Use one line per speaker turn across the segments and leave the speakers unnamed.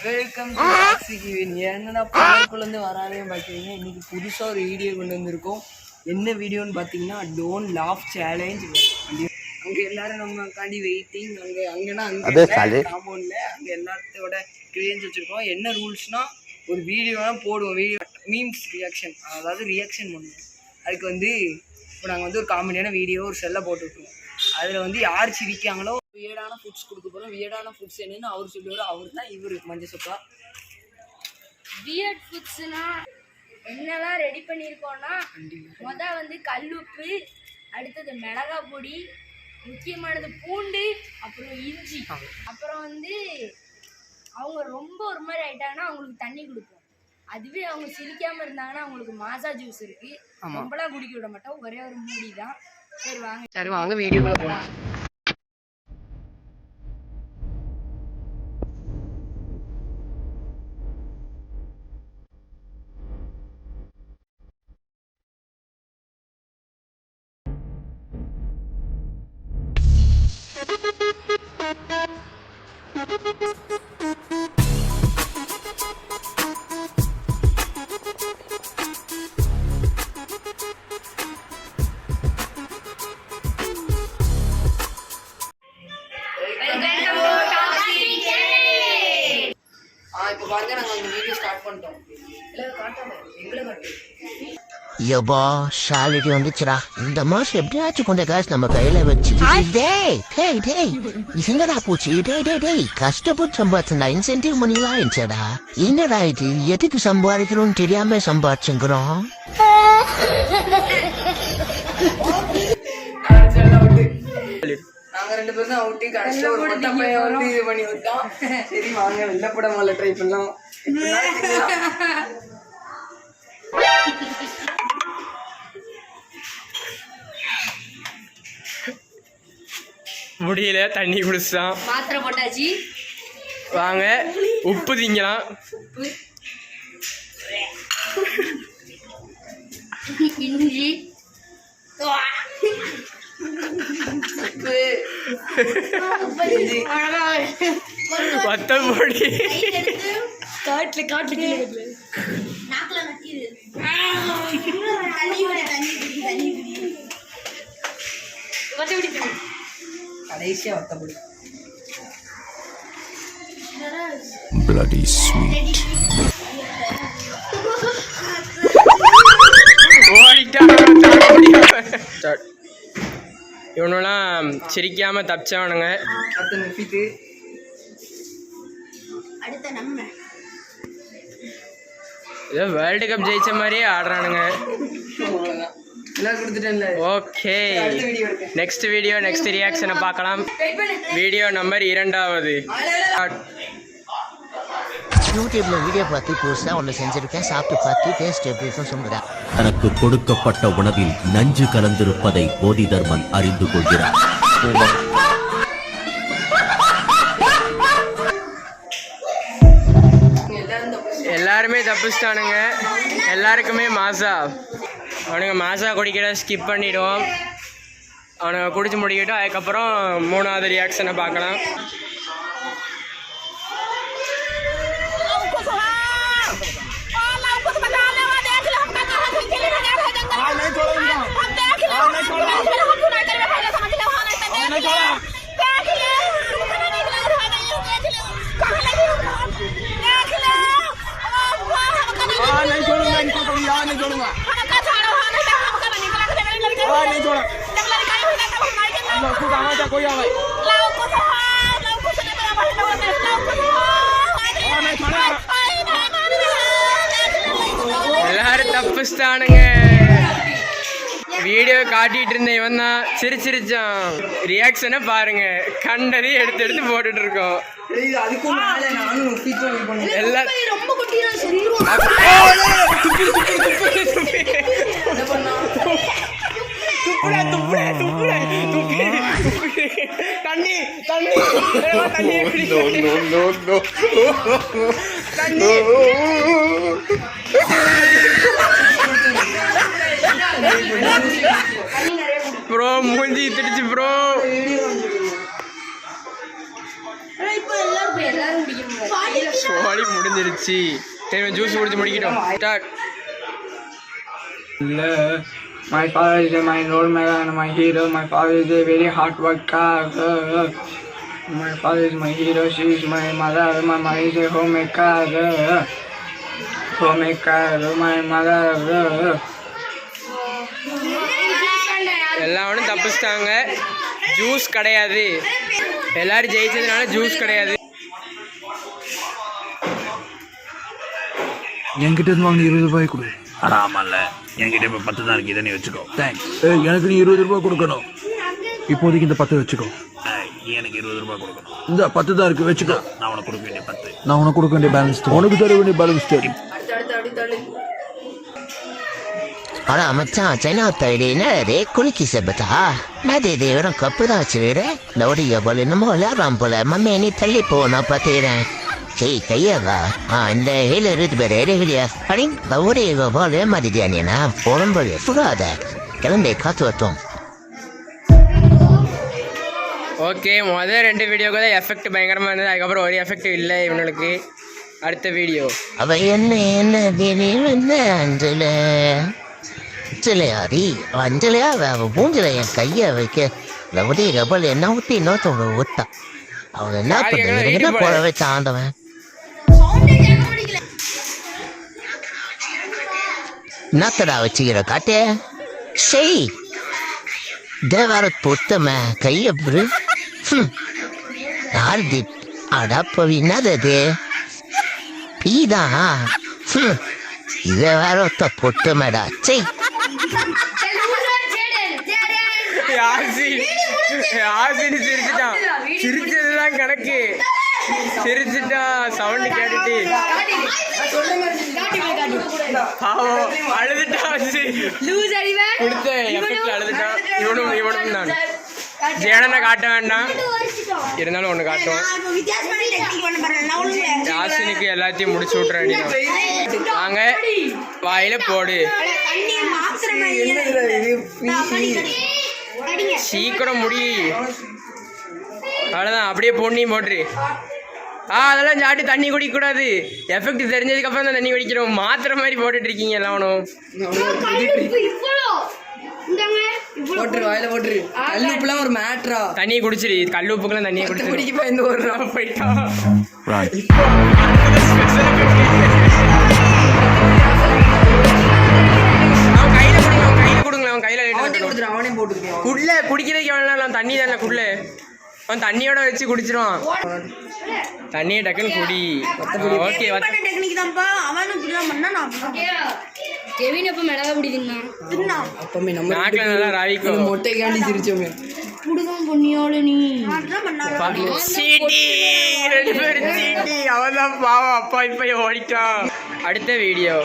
Welcome to டாக்ஸிகிவின். என்னன்னா பார்க்குள்ளேருந்து வராதையும் பார்க்குறீங்க. இன்றைக்கி புதுசாக ஒரு வீடியோ கொண்டு வந்திருக்கோம். என்ன வீடியோன்னு பார்த்தீங்கன்னா டோன்ட் லாஃப் சேலஞ்ச். அங்கே எல்லோரும் நம்மக்காண்டி வெயிட்டிங். அங்கேனா அங்கே காம்பவுண்டில் அங்கே எல்லாத்தோட கிளியன்ஸ் வச்சுருக்கோம். என்ன ரூல்ஸ்னால் ஒரு வீடியோலாம் போடுவோம். வீடியோ மீம்ஸ் ரியாக்ஷன், அதாவது ரியாக்ஷன் பண்ணுவோம். அதுக்கு இப்போ நாங்கள் ஒரு காமெடியான வீடியோ ஒரு செல்லை போட்டுவிட்டுருவோம். அதில் யார் சிரிக்காங்களோ வியர்டான ஃபுட்ஸ் கொடுக்க போகிறோம். வியர்டான ஃபுட்ஸ் என்னென்னு அவர் சொல்லுவார். அவர் தான் இவர் மஞ்சள் சொப்பா.
வியர்ட் ஃபுட்ஸ்னா என்னெல்லாம் ரெடி பண்ணியிருக்கோன்னா கல்லுப்பு, அடுத்தது மிளகா பொடி, முக்கியமானது பூண்டு, அப்புறம் இஞ்சி. அப்புறம் அவங்க ரொம்ப ஒரு மாதிரி ஆயிட்டாங்கன்னா அவங்களுக்கு தண்ணி கொடுப்போம். அதுவே அவங்க சிரிக்காமல் இருந்தாங்கன்னா அவங்களுக்கு மாசா ஜூஸ் இருக்குது. ரொம்பலாம் குடிக்க விட மாட்டோம், ஒரே ஒரு மூடி தான்.
சரி வாங்க வீடியோக்குள்ள போகலாம்.
யப்பா ஷாலிட்டி வந்துச்சுடா. இந்த மாசம் எப்படியாச்சும் கொண்ட காசு நம்ம கையில வச்சு என்னடா போச்சு? டேய் கஷ்டப்பட்டு சம்பாதிச்சா இன்சென்டிவ் மணிலாம் ஆயிடுச்சடா. என்னடா இது? எதுக்கு சம்பாதிக்கிறோம்னு தெரியாம சம்பாதிச்சுங்கிறோம்.
நாங்க 2 பேரும் அவுட்டி கடைசியில் ஒரு மொட்டை பையன் இது பண்ணி விட்டோம். சரி வாங்க வெள்ளை படம் ட்ரை பண்ணலாம்.
முடியல, தண்ணி குடிச்சான்,
மாத்திரை போட்டாச்சு.
வாங்க உப்பு திங்கலாம்.
இஞ்சி,
வத்தல் பொடி,
கடைசியா வத்தப்படி.
Bloody sweet.
இவனெல்லாம் சிரிக்காம தப்பிச்சவனுங்க. ஏதோ வேர்ல்டு கப் ஜெயிச்ச மாதிரியே ஆடுறானுங்க. ஓகே, நெக்ஸ்ட் வீடியோ நெக்ஸ்ட் ரியாக்ஷனை பார்க்கலாம். வீடியோ நம்பர் 2வது.
யூடியூப்ல வீடியோ பார்த்து புதுசா ஒன்று செஞ்சிருக்கேன். சாப்பிட்டு பார்த்து டேஸ்ட் எப்படி இருக்கும் சொல்லுடா.
தனக்கு கொடுக்கப்பட்ட உணவில் நஞ்சு கலந்திருப்பதை போதி தர்மன் அறிந்து கொள்கிறார்.
எல்லாருமே தப்பிச்சிட்டானுங்க. எல்லாருக்குமே மாசா. அவனுங்க மாசா குடிக்கிற ஸ்கிப் பண்ணிவிடுவோம். அவனுங்க குடிச்சு முடிக்கட்டும். அதுக்கப்புறம் 3வது ரியாக்ஷனை பார்க்கலாம். எல்லாரும் தப்பிச்சிட்டானுங்க. வீடியோ காட்டிட்டு இருந்த இவன் தான் சிரிச்சிருச்சான். ரியாக்ஷனை பாருங்க. கண்டதை எடுத்து எடுத்து போட்டுட்டு இருக்கோம்.
ப்ரோ மூஞ்சி திடிச்சு ப்ரோ.
இப்போ எல்லாரும் குடிக்கணும்.
சோழி முடிஞ்சிருச்சு. சரி ஜூஸ் குடிச்சு முடிக்கிட்டோம். Start.
My father is my role model and my hero. My father is a very hard worker. My father is my hero. She is my mother. My mother is a homemaker. My mother.
எல்லாரும் தப்பிச்சிட்டாங்க. Juice கிடையாது. எல்லாரும் ஜெயிச்சதுனால juice கிடையாது.
என்கிட்ட இருந்து வாங்கின 20 ரூபாய் கொடு.
ஆமாம்ல, என்கிட்ட இப்போ 10 தான் இருக்கு, இதை நீ வச்சுக்கோ.
தேங்க்ஸ். எனக்கு நீ 20 ரூபாய் கொடுக்கணும். இப்போதைக்கு இந்த 10 வச்சுக்கோ.
எனக்கு 20 ரூபாய் கொடுக்கணும்.
இந்த 10 தான் இருக்கு, வச்சுக்கோ.
நான் உனக்கு கொடுக்க வேண்டிய 10.
நான் உனக்கு கொடுக்க வேண்டிய பேலன்ஸ், உனக்கு தர வேண்டிய பேலன்ஸ் தெரியும்.
ஆனா மச்சான் சைனா தைடின ரே குளிக்கி செப்பதா மதே தேவரம் கப்புதான் வச்சுரு லோடிய போல என்னமோ விளையாடுறான் போல. மம்மி நீ தள்ளி போ, நான் பார்த்துக்கிறேன். சரி கையாவா இந்த ஹேல இருந்து பேர் ஏரியா அடி லோடிய போல மாதிரியா நீனா உடம்பு சுடாத கிளம்பி காத்து வட்டோம்.
ஓகே, முதல் 2 வீடியோக்கு தான் எஃபெக்ட் பயங்கரமாக இருந்தது. அதுக்கப்புறம் ஒரு எஃபெக்ட் இல்லை இவனுக்கு. அடுத்த வீடியோ
அவ என்ன அஞ்சல அஞ்சலையாடி அஞ்சலையா அவ மூஞ்சில என் கைய வைக்க லவடி ரபல் என்ன ஊத்தி இன்னொருத்தவங்க ஊத்தா. அவங்க என்ன பண்ண போலவே தாண்டவன். என்னத்தடா வச்சுக்கிற காட்டே செய் தேவார பொத்தம கைய ஆர்தி அடப்பவி என்னது பீதான் இதை வேற ஒத்த பொட்டமேடா. செய்
சிரிச்சுட்டான். சிரிச்சதுதான் கணக்கு. சிரிச்சுட்டான். சவுண்ட் கேட்டுட்டு பாவம் அழுதுட்டான். கொடுத்த எஃபெக்ட்ல அழுதுட்டான். இவனும் நான் ஜேடனை காட்ட வேண்டாம், இருந்தாலும் ஒன்று காட்டும். யாசினுக்கு எல்லாத்தையும் முடிச்சு விட்ற வேண்டியதான். வாங்க வாயில போடு. சீக்கிரம் முடி. அவ்வளோதான், அப்படியே பொண்ணையும் போட்டுரு. அதெல்லாம் சாப்பிட்டு தண்ணி குடிக்கக்கூடாது. எஃபெக்ட் தெரிஞ்சதுக்கு அப்புறம் தான் தண்ணி குடிக்கிறோம். மாத்திரை மாதிரி போட்டுட்டு இருக்கீங்க எல்லாவனும்.
போட்டுரு, வாயில போட்டுரு. கல்லுப்புலாம் ஒரு மேட்ரா.
தண்ணியை குடிச்சிரு. கல்லுப்புக்கெல்லாம் தண்ணியை குடிச்சு
குடிக்க பயந்து ஒரு நாள் போயிட்டான்.
அவன் கையில குடிங்க, அவன் கையில கொடுங்களேன். அவன் கையில
அவனே போட்டுருக்கான்.
குள்ள குடிக்கிறதுக்கு எவ்வளோ நாள் தண்ணி தானே குள்ள. அவன் தண்ணியோட வச்சு குடிச்சிருவான். தண்ணியை டக்குன்னு குடி. ஓகே,
கெவின் எப்ப மிளகா பிடிக்குன்னா
அப்பமே நம்ம
நாக்கில் நல்லா ராவிக்கும்.
மொட்டைக்காண்டி சிரிச்சோமே.
புடுதான் பொண்ணியோட நீ
அவதான் பாவம். அப்பா இப்ப ஓடிட்டான். அடுத்த வீடியோ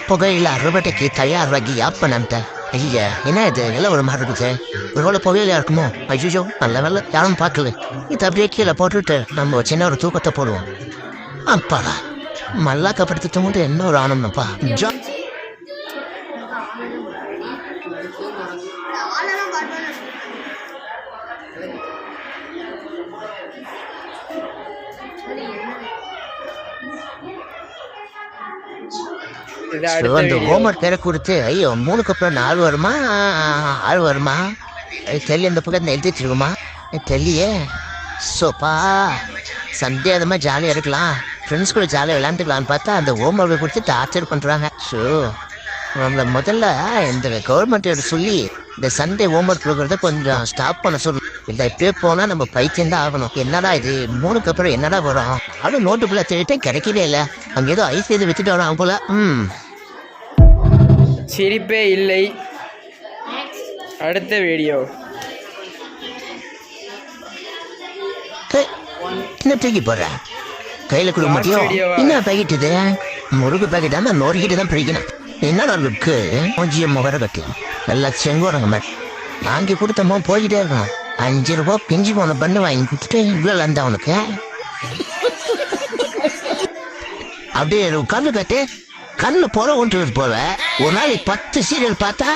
புகையில அறுபட்டைக்கு தயாராகி அப்பனம்ட்ட. ஐயா என்ன இது எல்லாம் ஒரு மாதிரி இருக்குது. ஒருவேளை புகையில இருக்குமோ? ஐயோ நல்ல வேலை யாரும் பார்க்கல. இது அப்படியே கீழே போட்டுட்டு நம்ம சின்ன ஒரு தூக்கத்தை போடுவோம். அப்பாடா மல்லாக்க படுத்துட்டு என்ன ஒரு ஆனந்தப்பா. அந்த ஹோம்ஒர்க் பேரை கொடுத்து ஐயோ 3க்கு அப்புறம் 4 வருமா 6 வருமா தெரியல. இந்த பக்கம் எழுதிட்டு இருக்குமா தெரியலையே. சோப்பா சண்டே அது மாதிரி ஜாலியாக இருக்கலாம், ஃப்ரெண்ட்ஸ் கூட ஜாலியாக விளையாண்டுக்கலான்னு பார்த்தா அந்த ஹோம்ஒர்க்கை கொடுத்து டார்ச்சர் பண்ணுறாங்க. ஸோ நம்மளை முதல்ல இந்த கவர்மெண்ட்டோட சொல்லி இந்த சண்டே ஹோம்ஒர்க் கொடுக்குறத கொஞ்சம் ஸ்டாப் பண்ண சொல்லு. இல்லை இப்படியே போனால் நம்ம பைத்தியம் தான் ஆகணும். என்னடா இது 3க்கு அப்புறம் என்னடா வரும்? அவனும் நோட்டுக்குள்ளே தேடிட்டே கிடைக்கவே இல்லை. அங்கே ஏதோ ஐஸ் எது வச்சுட்டு வரான் போல.
சிரிப்பே இல்லை. அடுத்த வீடியோ
என்ன தூக்கி போடுறேன் கையில் கொடுக்க மாட்டியோ? என்ன பேக்கெட் இது? முருகு பேக்கெட் தான் நோறுகிட்டு தான் பிடிக்கணும். என்னடா லுக்கு மூஞ்சிய முகர கட்டி நல்லா செங்கோறங்க மாதிரி வாங்கி கொடுத்தமோ போய்கிட்டே இருக்கணும். 5 ரூபா பிஞ்சு போன பண்ணு வாங்கி கொடுத்துட்டு இவ்வளோ லந்தா உனக்கு. அப்படியே உட்காந்து கட்டு கண்ணு போல ஒன்று போல. ஒரு நாளைக்கு 10 சீரியல் பார்த்தா,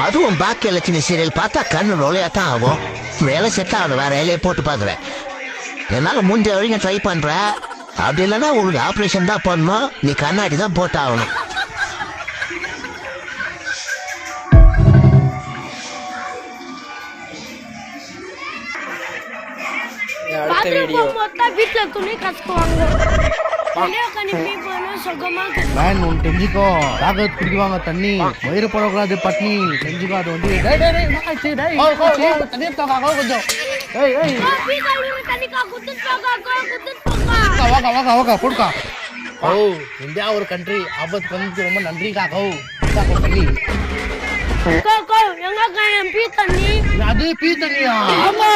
அதுவும் பாக்கி லட்சுமி சீரியல் பார்த்தா கண்ணு ரோலையா தான் ஆகும். வேலை செட் ஆகணும். வேற வேலையை போட்டு பார்க்குறேன். என்னால் முடிஞ்ச வரைக்கும் ட்ரை பண்ணுறேன். அப்படி இல்லைன்னா உங்களுக்கு ஆப்ரேஷன் தான் பண்ணணும். நீ கண்ணாடி தான் போட்டாகணும்.
அடுத்த வீடியோ
வீட்டுல துணி கத்துக்குவாங்க.
மேன் ஒன்று தெரிஞ்சுக்கோ, தாகத் குடிக்குவாங்க தண்ணி, வயிறு போடக்கூடாது பட்னி, தெரிஞ்சுக்கோ. அது வந்து தண்ணி கொஞ்சம் போடுக்கா. ஓ இந்தியா ஒரு கண்ட்ரி, ஆபத்து வந்து ரொம்ப நன்றிக்கா. கோ தண்ணி அது பீ தண்ணியா? ஆமா,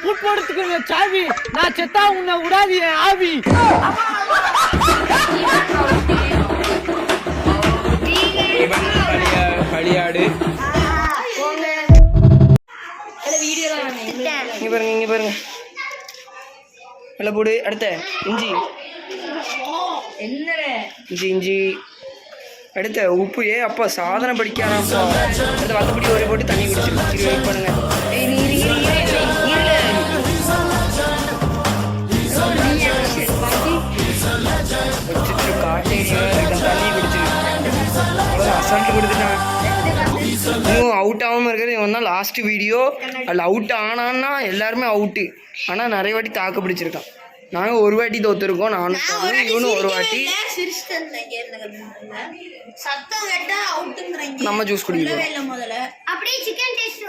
பூட் போடுறதுக்கு சாவி. நான் செத்தா உன்னை விடாது ஆவி.
களியாடு இங்க பாருங்க, இங்க பாருங்க. வெள்ளை போடு. அடுத்த இஞ்சி இஞ்சி இஞ்சி. அடுத்த உப்பு. அப்பா சாதனை படிக்காராப்பா. அடுத்த வத்தப்படி ஒரு போட்டு தண்ணி குடிச்சிருக்கு. சரி வெயிட் பண்ணுங்க. தண்ணி குடிச்சிருக்கு. அசால்ட்டு கொடுத்துட்டான். இன்னும் அவுட் ஆகாமல் இருக்கிறது இவன் தான் லாஸ்ட் வீடியோ. அதில் அவுட் ஆனான்னா எல்லாருமே அவுட்டு. ஆனால் நிறைய வாட்டி தாக்கு பிடிச்சிருக்கான். நாங்கள் ஒரு வாட்டி தோத்துருக்கோம். நானும் இவனும் ஒரு வாட்டி. நம்ம ஜூஸ் குடிக்கிறோம்.
அப்படியே சிக்கன் டேஸ்ட்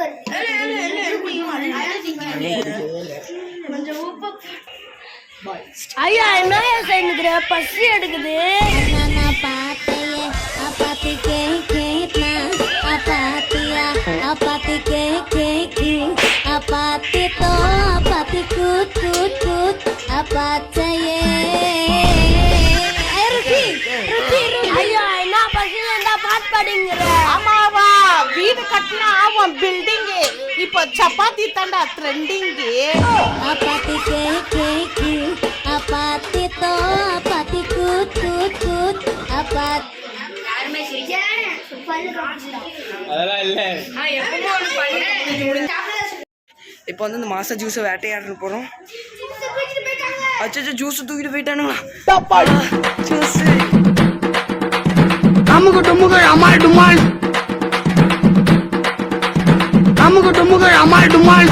ஐயா என்ன செய்யுது? பசி எடுக்குது.
ஆமாவா, வீடு கட்டினா ஆகும் பில்டிங். இப்போ சப்பாத்தி தாண்டா ட்ரெண்டிங்.
அதெல்லாம் இல்லை.
இப்போ வந்து இந்த மாச ஜூஸை வேட்டையாட போகிறோம். அச்சோ ஜூஸ் தூக்கிட்டு போயிட்டானுங்களா? ஜூஸ்
அமுகு டுமுகு அமால் டுமால். அமுகு டுமுகு அமால் டுமால்.